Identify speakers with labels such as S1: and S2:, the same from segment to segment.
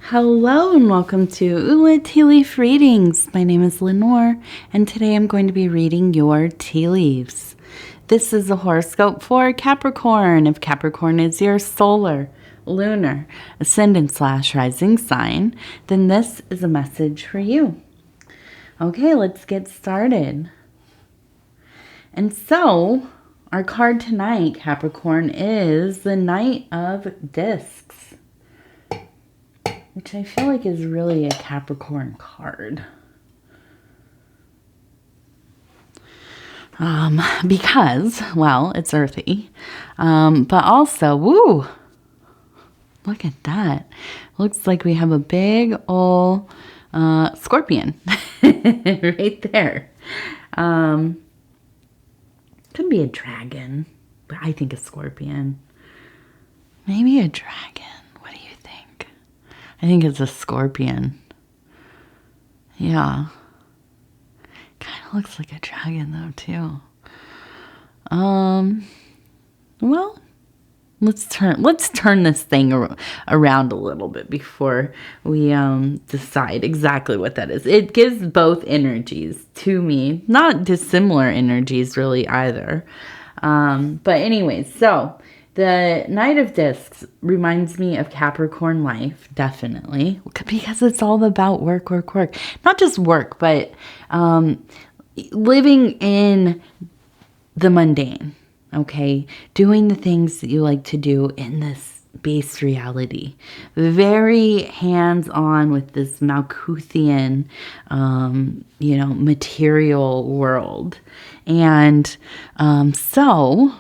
S1: Hello and welcome to Ula Tea Leaf Readings. My name is Lenor and today I'm going to be reading your tea leaves. This is a horoscope for Capricorn. If Capricorn is your solar, lunar, ascendant / rising sign, then this is a message for you. Okay, let's get started. And so, our card tonight, Capricorn, is the Knight of Discs, which I feel like is really a Capricorn card. Because, well, it's earthy. But also, woo, look at that. Looks like we have a big old scorpion right there. Could be a dragon, but I think a scorpion. Maybe a dragon. What do you think? I think it's a scorpion. Yeah. Kind of looks like a dragon though too. Well, let's turn this thing around a little bit before we decide exactly what that is. It gives both energies to me, not dissimilar energies really either. But anyways, so the Knight of Discs reminds me of Capricorn life, definitely, because it's all about work. Not just work, but living in the mundane, okay? Doing the things that you like to do in this base reality. Very hands-on with this Malkuthian, material world. And so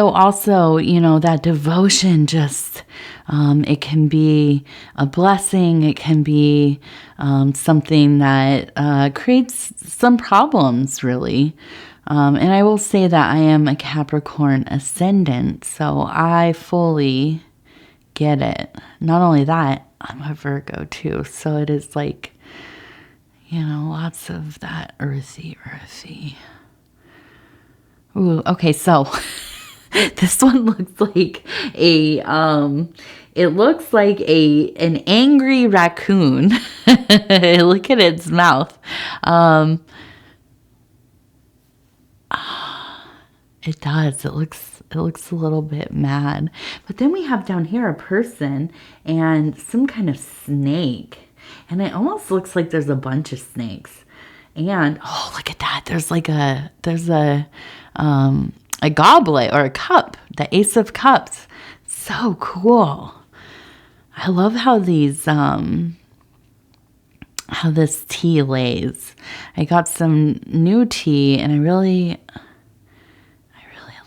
S1: also, that devotion just, it can be a blessing. It can be something that creates some problems, really. And I will say that I am a Capricorn ascendant, so I fully get it. Not only that, I'm a Virgo too, so it is like, lots of that earthy. Ooh, okay, so this one looks like an angry raccoon. Look at its mouth. It does. It looks a little bit mad. But then we have down here a person and some kind of snake. And it almost looks like there's a bunch of snakes. And oh, look at that. There's a goblet or a cup, the Ace of Cups. So cool. I love how how this tea lays. I got some new tea and I really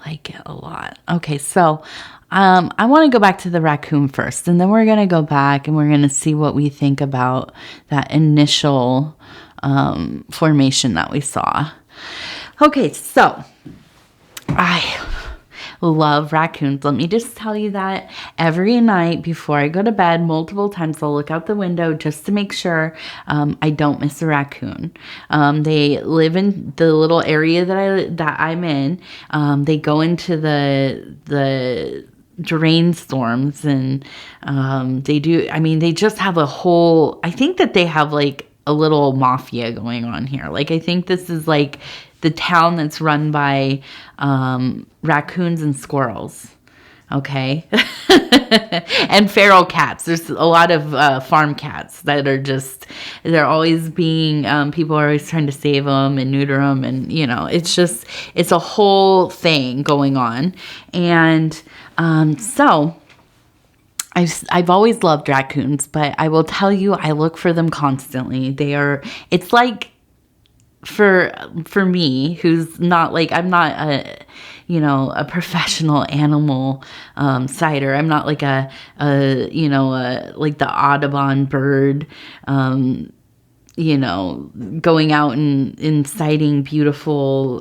S1: like it a lot. Okay, so I want to go back to the raccoon first, and then we're going to go back and we're going to see what we think about that initial formation that we saw. Okay, so I love raccoons. Let me just tell you that every night before I go to bed, multiple times I'll look out the window just to make sure I don't miss a raccoon. They live in the little area that I'm in. They go into the drain storms, and they just have a whole, I think that they have like a little mafia going on here. Like, I think this is like the town that's run by raccoons and squirrels, okay? And feral cats. There's a lot of farm cats that are they're always being, people are always trying to save them and neuter them, and it's a whole thing going on. And so I've always loved raccoons, but I will tell you, I look for them constantly. It's like, for me, who's not like, I'm not a professional animal sighter. I'm not like like the Audubon bird, going out and sighting beautiful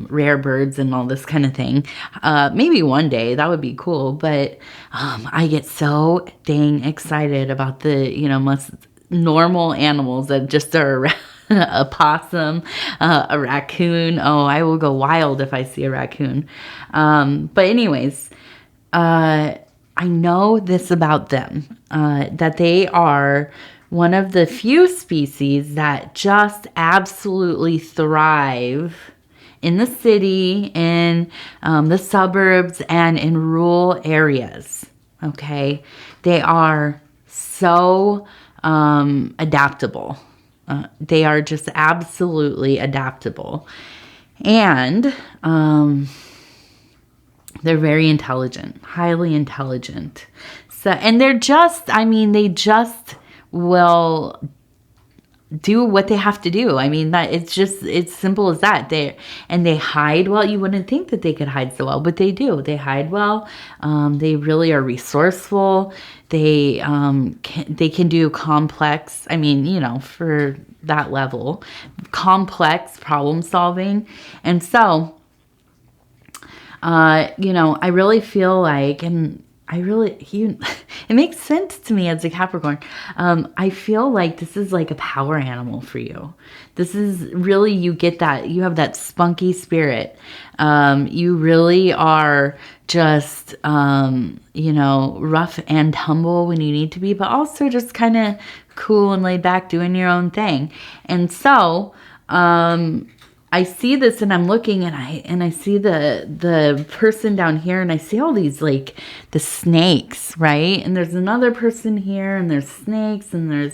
S1: rare birds and all this kind of thing. Maybe one day that would be cool, but I get so dang excited about the most normal animals that just are around. A possum, a raccoon. Oh, I will go wild if I see a raccoon. But anyways, I I know this about them, that they are one of the few species that just absolutely thrive in the city, in the suburbs, and in rural areas. Okay. They are so adaptable. They are just absolutely adaptable. And they're very intelligent, highly intelligent. So, and they're just, I mean, they just will do what they have to do. I mean, that it's simple as that. They hide well. You wouldn't think that they could hide so well, but they do. They hide well. They really are resourceful. They can do complex, I mean, you know, for that level, complex problem solving. And so, you know, I really feel like, and it makes sense to me as a Capricorn. I feel like this is like a power animal for you. This is really, you get that, you have that spunky spirit. You really are just, you know, rough and humble when you need to be, but also just kind of cool and laid back doing your own thing. And so, I see this and I'm looking and I see the person down here and I see all these like the snakes, right? And there's another person here and there's snakes and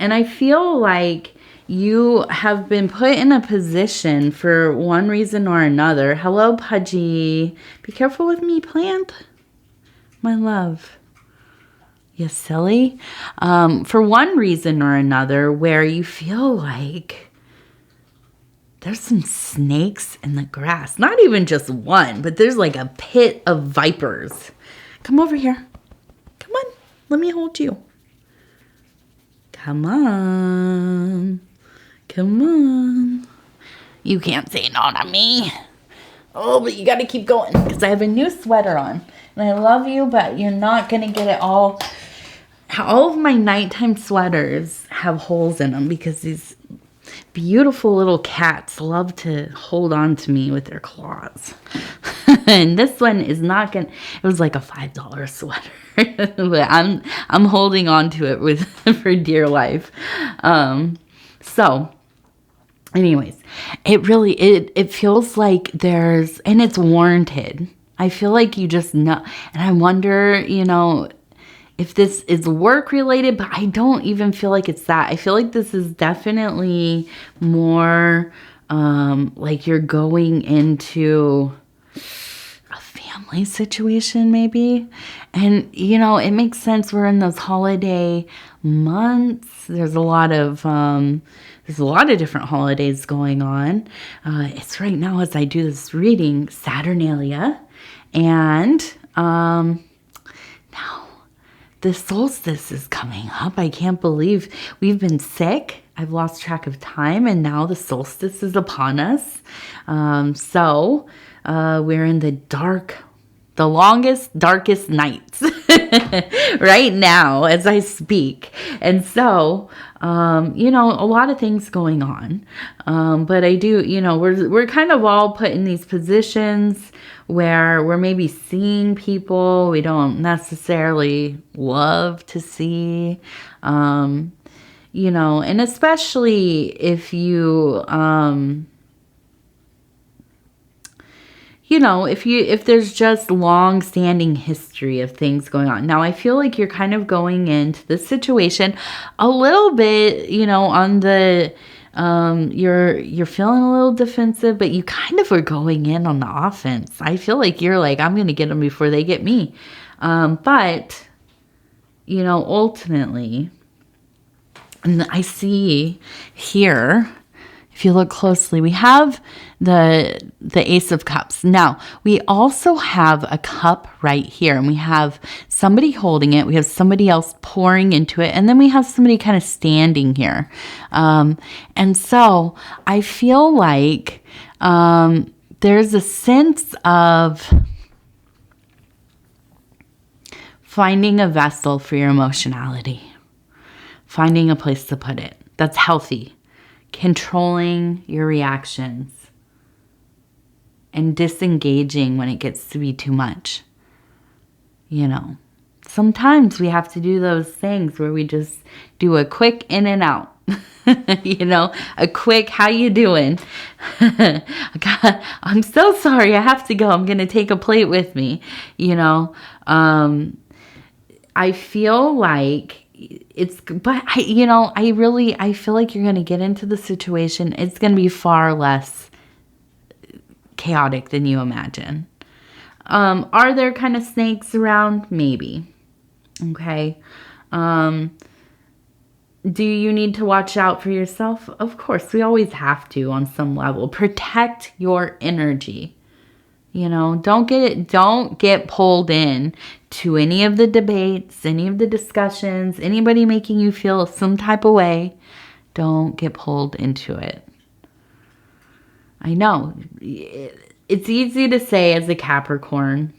S1: I feel like you have been put in a position for one reason or another. Hello, Pudgy. Be careful with me, plant. My love. You silly. For one reason or another where you feel like there's some snakes in the grass. Not even just one, but there's like a pit of vipers. Come over here. Come on. Let me hold you. Come on. Come on. You can't say no to me. Oh, but you got to keep going because I have a new sweater on. And I love you, but you're not going to get it all. All of my nighttime sweaters have holes in them because these beautiful little cats love to hold on to me with their claws. And this one is not gonna, it was like a $5 sweater. But I'm holding on to it with for dear life. So anyways, it feels like there's, and it's warranted. I feel like you just know, and I wonder, you know, if this is work related, but I don't even feel like it's that. I feel like this is definitely more like you're going into a family situation maybe. And, you know, it makes sense. We're in those holiday months. There's a lot of different holidays going on. It's right now as I do this reading, Saturnalia. And now the solstice is coming up. I can't believe we've been sick. I've lost track of time, and now the solstice is upon us. So we're in the longest, darkest nights right now as I speak. And so, you know, a lot of things going on. But I do, you know, we're kind of all put in these positions where we're maybe seeing people we don't necessarily love to see, you know, and especially if you, you know, if there's just long-standing history of things going on. Now, I feel like you're kind of going into this situation a little bit, you know, on the, you're feeling a little defensive, but you kind of are going in on the offense. I feel like you're like, I'm going to get them before they get me. But, you know, ultimately, and I see here, if you look closely, we have the Ace of Cups. Now, we also have a cup right here, and we have somebody holding it. We have somebody else pouring into it, and then we have somebody kind of standing here. And so I feel like there's a sense of finding a vessel for your emotionality, finding a place to put it that's healthy, controlling your reactions, and disengaging when it gets to be too much. You know, sometimes we have to do those things where we just do a quick in and out. A quick, how you doing? God, I'm so sorry. I have to go. I'm going to take a plate with me. I feel like I feel like you're going to get into the situation. It's going to be far less chaotic than you imagine. Are there kind of snakes around? Maybe. Okay. Do you need to watch out for yourself? Of course, we always have to on some level. Protect your energy. Don't get pulled in to any of the debates, any of the discussions, anybody making you feel some type of way. Don't get pulled into it. I know it's easy to say as a Capricorn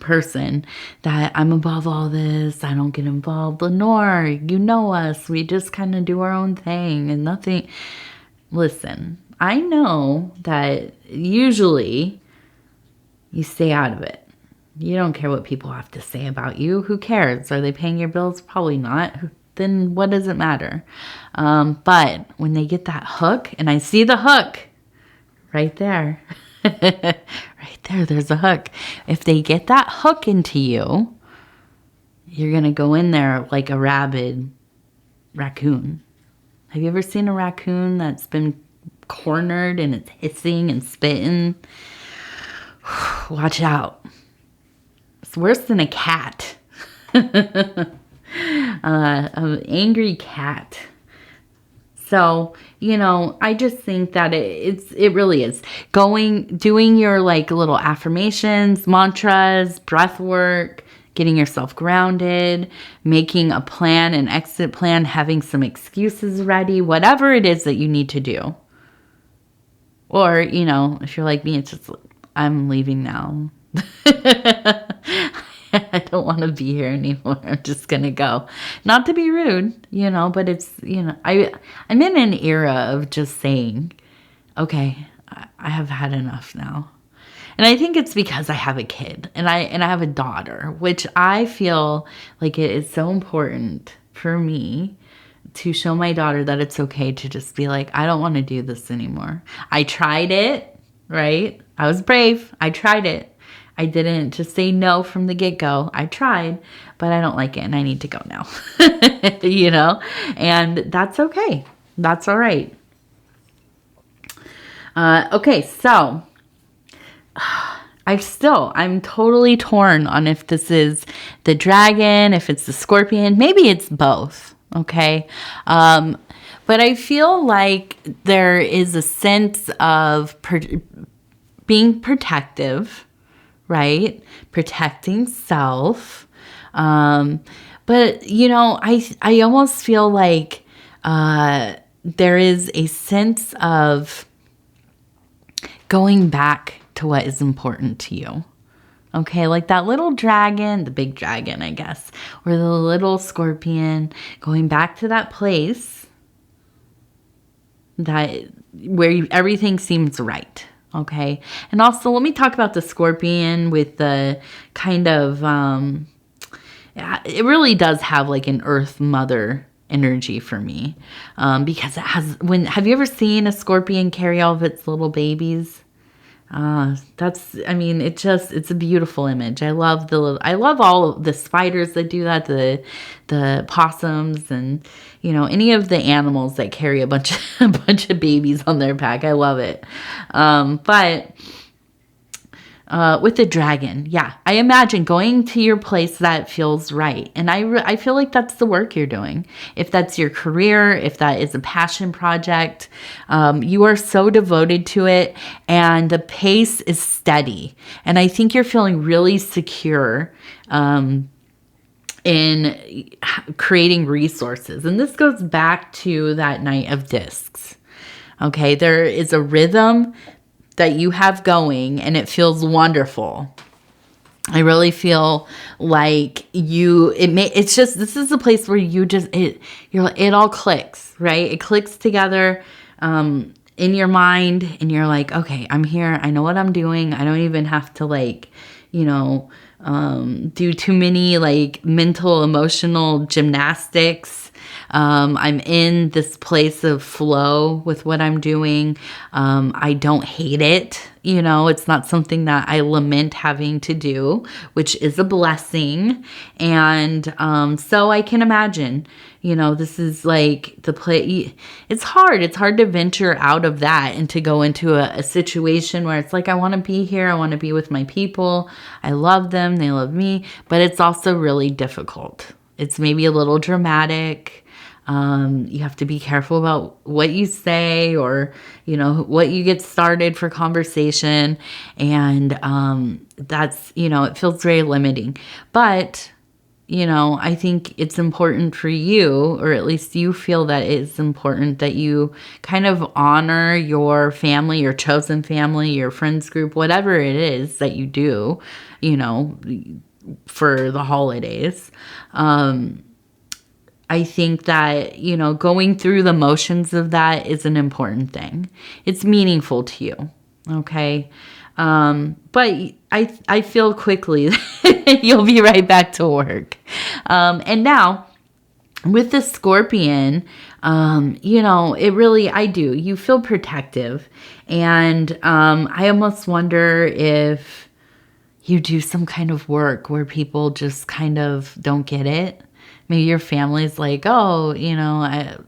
S1: person that I'm above all this. I don't get involved. Lenor, you know us. We just kind of do our own thing and nothing. Listen, I know that usually you stay out of it. You don't care what people have to say about you. Who cares? Are they paying your bills? Probably not. Then what does it matter? But when they get that hook, and I see the hook right there. Right there, there's a hook. If they get that hook into you, you're going to go in there like a rabid raccoon. Have you ever seen a raccoon that's been cornered and it's hissing and spitting? Watch out. It's worse than a cat. An angry cat. So, I just think that it really is doing your like little affirmations, mantras, breath work, getting yourself grounded, making a plan, an exit plan, having some excuses ready, whatever it is that you need to do. Or, if you're like me, it's just, I'm leaving now. I don't want to be here anymore. I'm just going to go. Not to be rude, but it's, I'm in an era of just saying, okay, I have had enough now. And I think it's because I have a kid and I have a daughter, which I feel like it is so important for me to show my daughter that it's okay to just be like, I don't want to do this anymore. I tried it, right? I was brave. I tried it. I didn't just say no from the get-go. I tried, but I don't like it and I need to go now. And that's okay. That's all right. Okay, so I'm totally torn on if this is the dragon, if it's the scorpion. Maybe it's both, okay? But I feel like there is a sense of being protective, right? Protecting self. But, I almost feel like there is a sense of going back to what is important to you. Okay, like that little dragon, the big dragon, I guess, or the little scorpion, going back to that place where everything seems right. Okay. And also let me talk about the scorpion with the kind of, it really does have like an earth mother energy for me. Because have you ever seen a scorpion carry all of its little babies? It's a beautiful image. I love all the spiders that do that, the possums and, any of the animals that carry a bunch of babies on their back. I love it. But with the dragon, yeah, I imagine going to your place that feels right. And I feel like that's the work you're doing. If that's your career, if that is a passion project, you are so devoted to it and the pace is steady. And I think you're feeling really secure in creating resources. And this goes back to that Knight of Discs. Okay, there is a rhythm that you have going and it feels wonderful. I really feel like this is a place where it all clicks, right? It clicks together in your mind and you're like, okay, I'm here. I know what I'm doing. I don't even have to do too many like mental, emotional gymnastics. I'm in this place of flow with what I'm doing. I don't hate it. You know, it's not something that I lament having to do, which is a blessing. And so I can imagine, you know, this is like the play. It's hard. It's hard to venture out of that and to go into a situation where it's like, I want to be here. I want to be with my people. I love them. They love me. But it's also really difficult. It's maybe a little dramatic. You have to be careful about what you say or, you know, what you get started for conversation. And that's, you know, it feels very limiting. But, you know, I think it's important for you, or at least you feel that it's important that you kind of honor your family, your chosen family, your friends group, whatever it is that you do, you know, for the holidays. I think that, you know, going through the motions of that is an important thing. It's meaningful to you, okay? But I feel quickly you'll be right back to work. And now, with the Scorpion, you know, it really, I do. You feel protective. And I almost wonder if you do some kind of work where people just kind of don't get it. Maybe your family's like, oh, you know, their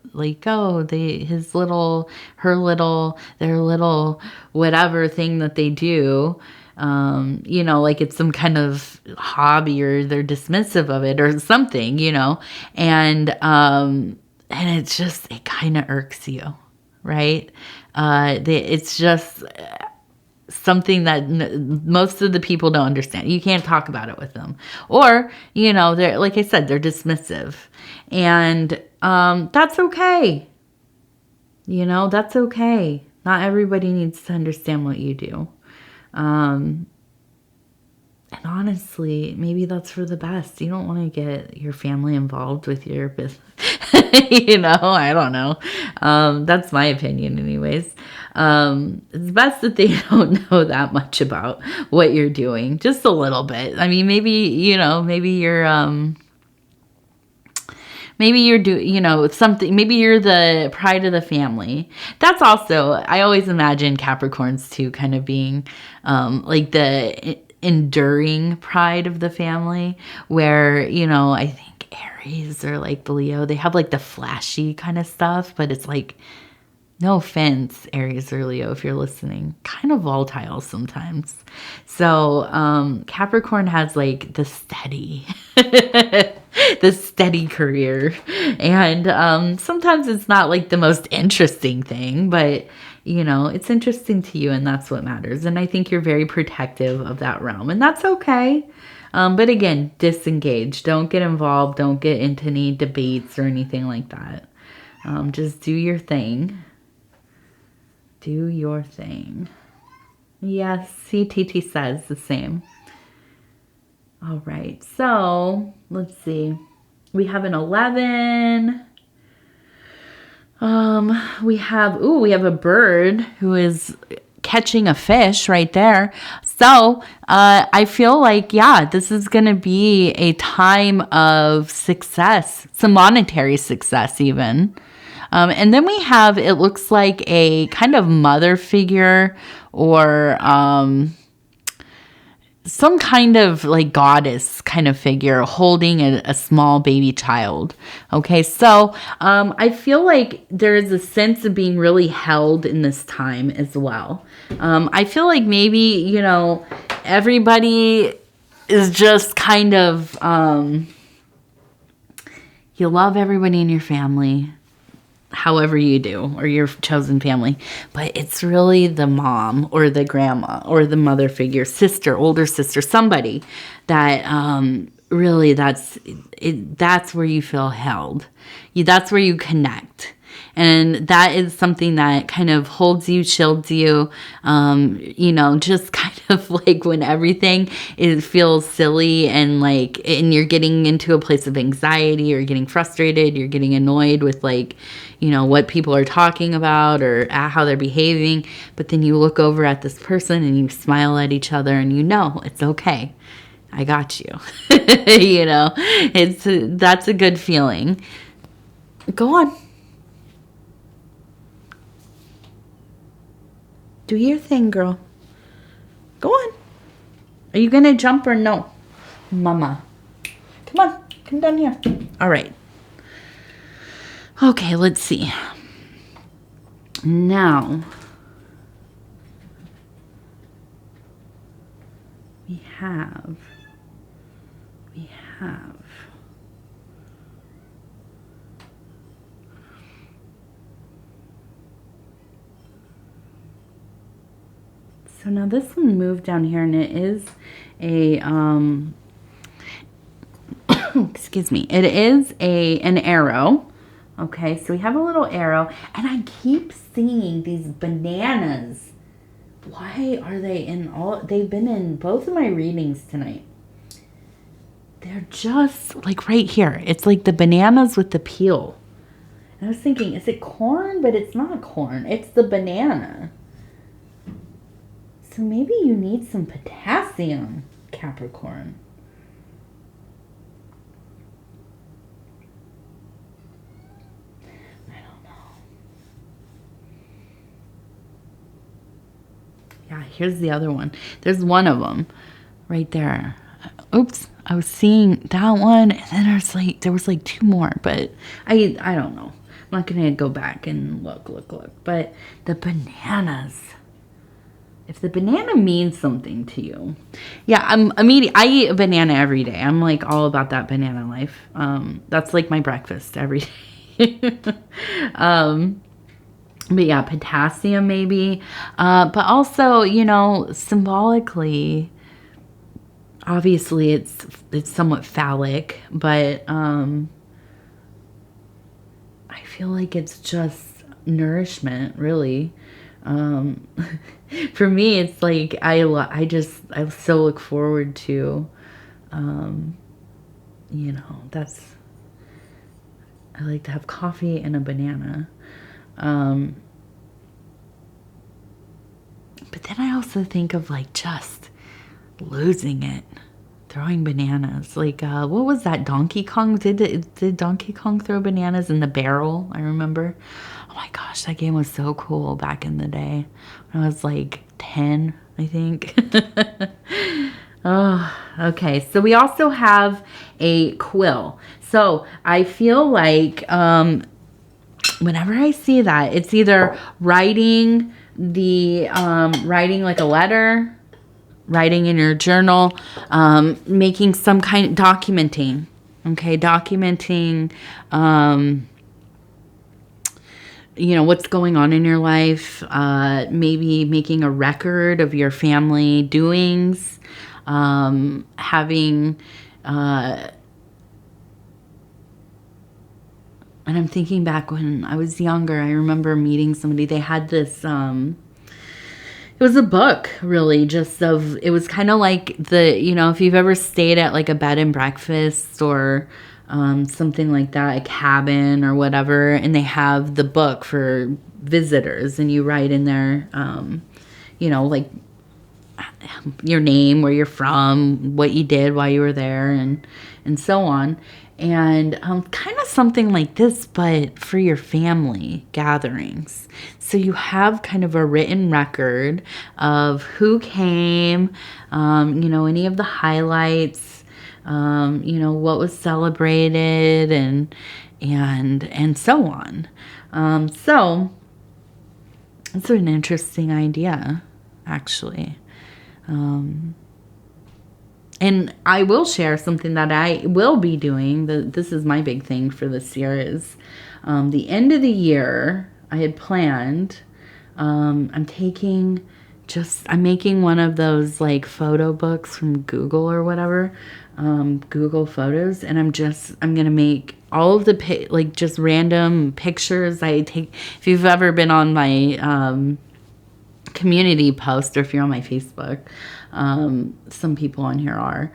S1: little whatever thing that they do, you know, like it's some kind of hobby or they're dismissive of it or something, you know, and it's just, it kind of irks you, right? It's just something that most of the people don't understand. You can't talk about it with them. Or, you know, they're, like I said, they're dismissive. And that's okay. You know, that's okay. Not everybody needs to understand what you do. And honestly, maybe that's for the best. You don't want to get your family involved with your business. You know, I don't know. That's my opinion anyways. It's best that they don't know that much about what you're doing. Just a little bit. I mean, maybe, you know, maybe you're you know, something, maybe you're the pride of the family. That's also, I always imagine Capricorns too kind of being like the enduring pride of the family, where, you know, I think Aries or like Leo, they have like the flashy kind of stuff, but it's like, no offense, Aries or Leo, if you're listening, kind of volatile sometimes. So Capricorn has like the steady, the steady career. And sometimes it's not like the most interesting thing, but you know, it's interesting to you and that's what matters. And I think you're very protective of that realm and that's okay. But again, disengage. Don't get involved. Don't get into any debates or anything like that. Just do your thing. Do your thing. Yes, CTT says the same. All right, so let's see. We have an 11. We have a bird who is catching a fish right there. So I feel like, yeah, this is going to be a time of success, some monetary success even. And then we have, it looks like a kind of mother figure or some kind of like goddess kind of figure holding a small baby child. Okay, so I feel like there is a sense of being really held in this time as well. I feel like maybe, you know, everybody is just kind of, you love everybody in your family, however you do, or your chosen family, but it's really the mom or the grandma or the mother figure, sister, older sister, somebody that really that's where you feel held. That's where you connect. And that is something that kind of holds you, shields you, you know, just kind of like when everything feels silly and like, and you're getting into a place of anxiety or getting frustrated, you're getting annoyed with like, you know, what people are talking about or how they're behaving. But then you look over at this person and you smile at each other and you know, it's okay. I got you. That's a good feeling. Go on. Do your thing, girl. Go on. Are you going to jump or no? Mama. Come on. Come down here. All right. Okay, let's see. Now, we have. So now this one moved down here, and it is a, excuse me, it is an arrow. Okay, so we have a little arrow, and I keep seeing these bananas. Why are they they've been in both of my readings tonight. They're just like right here. It's like the bananas with the peel. And I was thinking, is it corn? But it's not corn. It's the banana. So maybe you need some potassium, Capricorn. I don't know. Yeah, here's the other one. There's one of them right there. Oops, I was seeing that one, and then there was like two more, but I don't know. I'm not gonna go back and look. But the bananas. If the banana means something to you, yeah, I eat a banana every day. I'm like all about that banana life. That's like my breakfast every day. But yeah, potassium maybe, but also symbolically. Obviously, it's somewhat phallic, but I feel like it's just nourishment, really. For me, it's like I so look forward to, that's. I like to have coffee and a banana, but then I also think of like just losing it, throwing bananas. Like, what was that? Donkey Kong? Did Donkey Kong throw bananas in the barrel? I remember. Oh my gosh, that game was so cool back in the day. When I was like 10, I think. Oh, okay. So we also have a quill. So I feel like whenever I see that, it's either writing like a letter, writing in your journal, making some kind of documenting. Okay, documenting, what's going on in your life. Maybe making a record of your family doings. Having, and I'm thinking back when I was younger, I remember meeting somebody. They had this, it was a book, really, it was kind of like if you've ever stayed at like a bed and breakfast or something like that, a cabin or whatever, and they have the book for visitors, and you write in there, like your name, where you're from, what you did while you were there, and so on. And kind of something like this, but for your family gatherings. So you have kind of a written record of who came, any of the highlights, what was celebrated, and so on. So it's an interesting idea, actually. And I will share something that I will be doing. This is my big thing for this year is the end of the year. I had planned. I'm making one of those like photo books from Google or whatever, Google Photos, and I'm gonna make all of the just random pictures I take. If you've ever been on my community post, or if you're on my Facebook, some people on here are,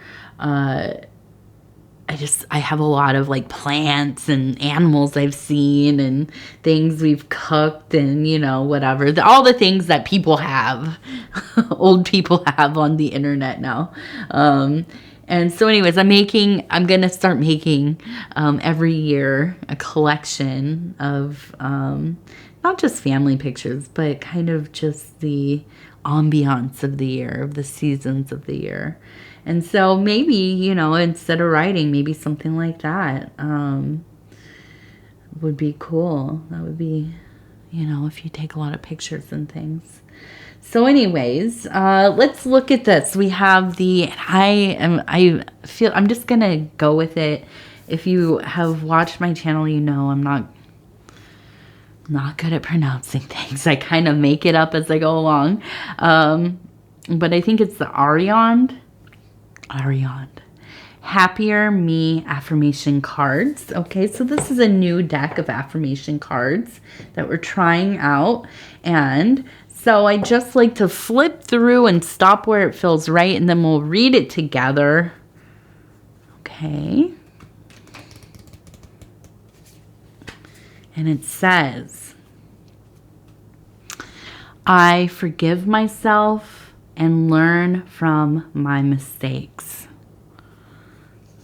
S1: I have a lot of like plants and animals I've seen and things we've cooked and whatever, all the things that people have old people have on the internet now, And so anyways, I'm going to start making every year a collection of not just family pictures, but kind of just the ambiance of the year, of the seasons of the year. And so maybe, you know, instead of writing, maybe something like that would be cool. That would be, you know, if you take a lot of pictures and things. So anyways, let's look at this. We have I feel I'm just going to go with it. If you have watched my channel, you know I'm not good at pronouncing things. I kind of make it up as I go along. But I think it's the Ariand. Happier Me affirmation cards. Okay, so this is a new deck of affirmation cards that we're trying out. And so I just like to flip through and stop where it feels right, and then we'll read it together. Okay. And it says, I forgive myself and learn from my mistakes.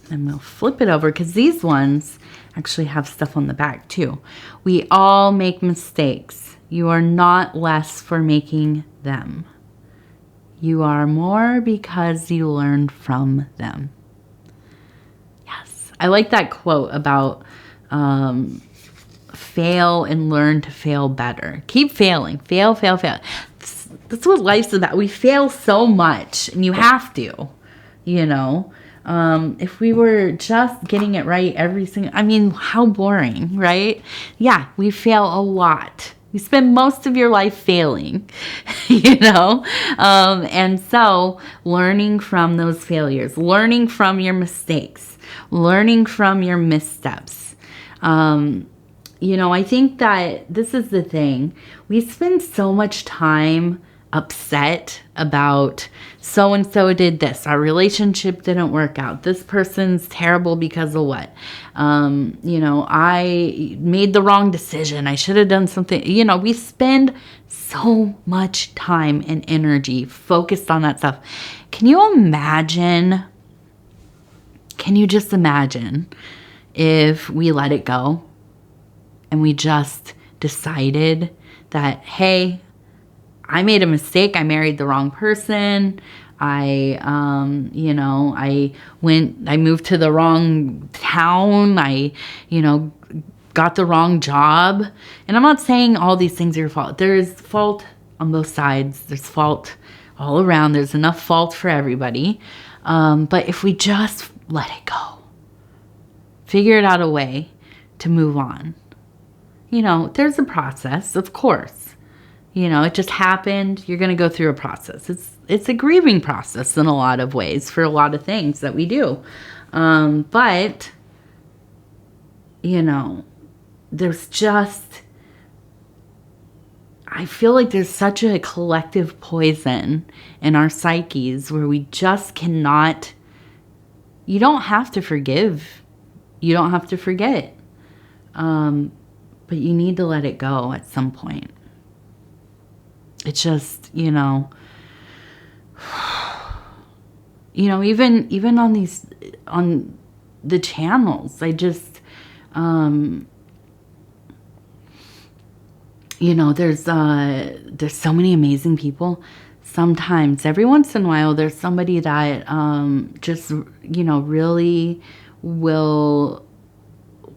S1: And we'll flip it over because these ones actually have stuff on the back too. We all make mistakes. You are not less for making them. You are more because you learned from them. Yes. I like that quote about fail and learn to fail better. Keep failing. Fail. That's what life's about. We fail so much, and you have to, you know. If we were just getting it right every single, I mean, how boring, right? Yeah, we fail a lot. You spend most of your life failing, you know? And so learning from those failures, learning from your mistakes, learning from your missteps. You know, I think that this is the thing. We spend so much time upset about so-and-so did this. Our relationship didn't work out. This person's terrible because of what? You know, I made the wrong decision. I should have done something. You know, we spend so much time and energy focused on that stuff. Can you imagine? Can you just imagine if we let it go and we just decided that, hey, I made a mistake. I married the wrong person. You know, I moved to the wrong town. Got the wrong job. And I'm not saying all these things are your fault. There's fault on both sides. There's fault all around. There's enough fault for everybody. But if we just let it go, figure out a way to move on. You know, there's a process, of course. You know, it just happened. You're going to go through a process. It's a grieving process in a lot of ways for a lot of things that we do. But, you know, there's just, I feel like there's such a collective poison in our psyches where we just cannot, you don't have to forgive. You don't have to forget. But you need to let it go at some point. It's just, you know, even on the channels, I just, you know, there's so many amazing people. Sometimes, every once in a while, there's somebody that, just, you know, really will,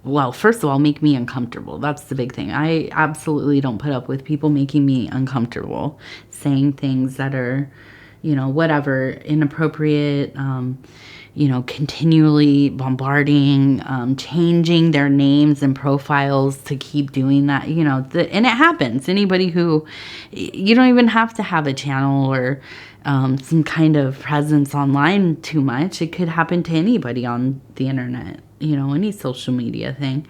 S1: well, first of all, make me uncomfortable. That's the big thing. I absolutely don't put up with people making me uncomfortable, saying things that are, you know, whatever, inappropriate, you know, continually bombarding, changing their names and profiles to keep doing that, you know, and it happens. Anybody who, you don't even have to have a channel or some kind of presence online too much. It could happen to anybody on the internet, you know, any social media thing.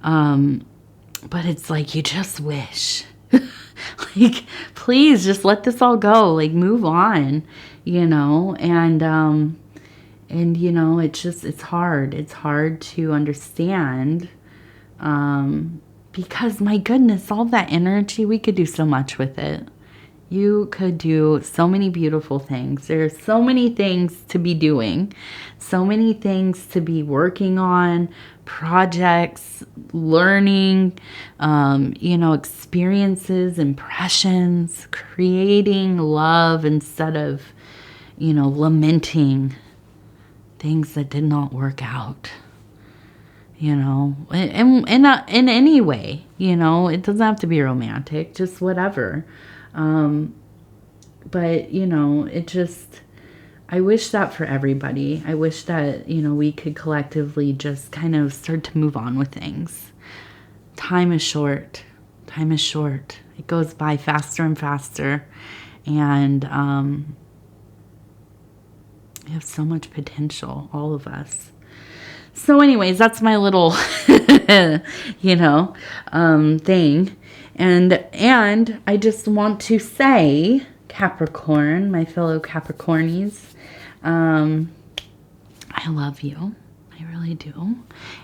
S1: But it's like, you just wish, like, please just let this all go, like, move on, you know, and you know, it's hard to understand, because my goodness, all that energy, we could do so much with it. You could do so many beautiful things. There's so many things to be doing, so many things to be working on, projects, learning, experiences, impressions, creating love instead of, lamenting things that did not work out. In any way, it doesn't have to be romantic, just whatever. But, I wish that for everybody. I wish that, we could collectively just kind of start to move on with things. Time is short. Time is short. It goes by faster and faster. And we have so much potential, all of us. So anyways, that's my little, thing. And I just want to say, Capricorn, my fellow Capricornies, I love you. I really do.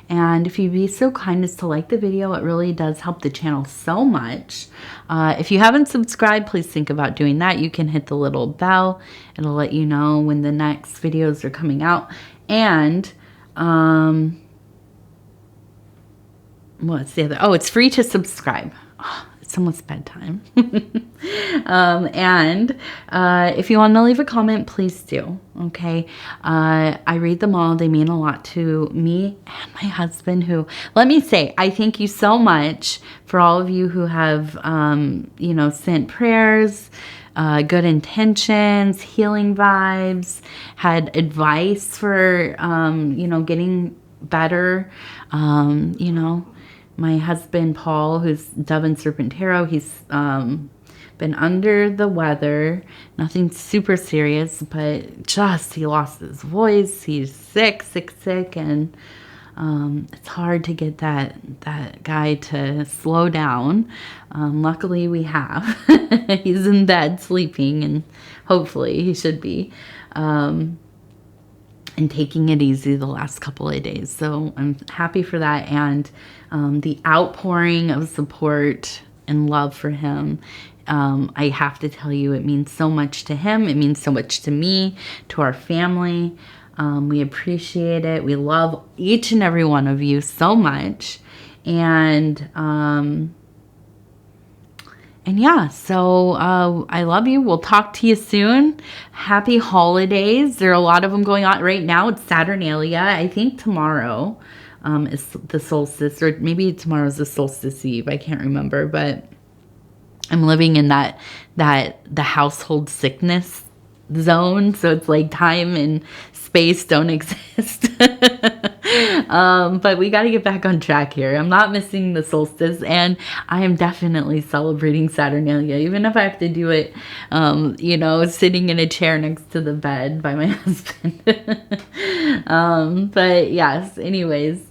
S1: And if you'd be so kind as to like the video, it really does help the channel so much. If you haven't subscribed, please think about doing that. You can hit the little bell. It'll let you know when the next videos are coming out. And what's the other? Oh, it's free to subscribe. Oh, it's almost bedtime. And if you want to leave a comment, please do. Okay. I read them all. They mean a lot to me and my husband, who, let me say, I thank you so much for all of you who have, sent prayers, good intentions, healing vibes, had advice for, getting better. My husband, Paul, who's Dove and Serpent Tarot, he's been under the weather. Nothing super serious, but just he lost his voice. He's sick, and it's hard to get that guy to slow down. Luckily, we have. He's in bed sleeping, and hopefully he should be. And taking it easy the last couple of days. So I'm happy for that. And the outpouring of support and love for him, I have to tell you, it means so much to him. It means so much to me, to our family. We appreciate it. We love each and every one of you so much. And yeah, so I love you. We'll talk to you soon. Happy holidays. There are a lot of them going on right now. It's Saturnalia. I think tomorrow is the solstice, or maybe tomorrow's the solstice eve. I can't remember, but I'm living in the household sickness zone. So it's like time and space don't exist. But we got to get back on track here. I'm not missing the solstice, and I am definitely celebrating Saturnalia, even if I have to do it, sitting in a chair next to the bed by my husband. But yes, anyways,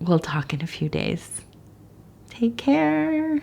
S1: we'll talk in a few days. Take care.